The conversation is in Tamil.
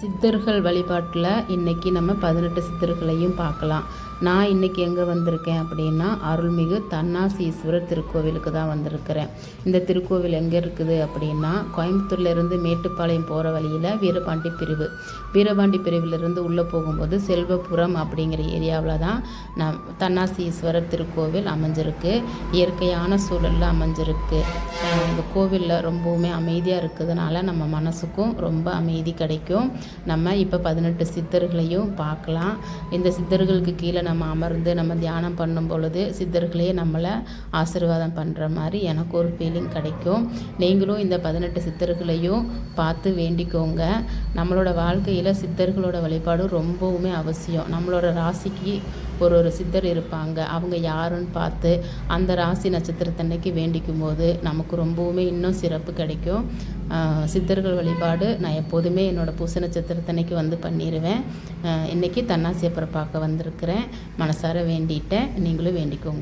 சித்தர்கள் வழிபாட்டில் இன்றைக்கி நம்ம 18 சித்தர்களையும் பார்க்கலாம். நான் இன்றைக்கி எங்கே வந்திருக்கேன் அப்படின்னா, அருள்மிகு தன்னாசீஸ்வரர் திருக்கோவிலுக்கு தான் வந்திருக்கிறேன். இந்த திருக்கோவில் எங்கே இருக்குது அப்படின்னா, கோயம்புத்தூர்லேருந்து மேட்டுப்பாளையம் போகிற வழியில் வீரபாண்டி பிரிவிலிருந்து உள்ளே போகும்போது செல்வபுரம் அப்படிங்கிற ஏரியாவில் தான் தன்னாசீஸ்வரர் திருக்கோவில் அமைஞ்சிருக்கு. இயற்கையான சூழலில் அமைஞ்சிருக்கு. இந்த கோவிலில் ரொம்பவுமே அமைதியாக இருக்கிறதுனால நம்ம மனசுக்கும் ரொம்ப அமைதி கிடைக்கும். நம்ம இப்போ 18 சித்தர்களையும் பார்க்கலாம். இந்த சித்தர்களுக்கு கீழே நம்ம அமர்ந்து நம்ம தியானம் பண்ணும் பொழுது சித்தர்களே நம்மளை ஆசீர்வாதம் பண்ணுற மாதிரி எனக்கு ஒரு ஃபீலிங் கிடைக்கும். நீங்களும் இந்த 18 சித்தர்களையும் பார்த்து வேண்டிக்கோங்க. நம்மளோட வாழ்க்கையில் சித்தர்களோட வழிபாடு ரொம்பவுமே அவசியம். நம்மளோட ராசிக்கு ஒரு சித்தர் இருப்பாங்க. அவங்க யாருன்னு பார்த்து அந்த ராசி நட்சத்திரத்தன்னைக்கு வேண்டிக்கும் போது நமக்கு ரொம்பவுமே இன்னும் சிறப்பு கிடைக்கும். சித்தர்கள் வழிபாடு நான் எப்போதுமே என்னோடய பூச நட்சத்திரத்தன்னைக்கு வந்து பண்ணிடுவேன். இன்றைக்கி தன்னாசியப்பரை பார்க்க வந்திருக்கிறேன். மனசார வேண்டிட்டேன். நீங்களும் வேண்டிக்கோங்க.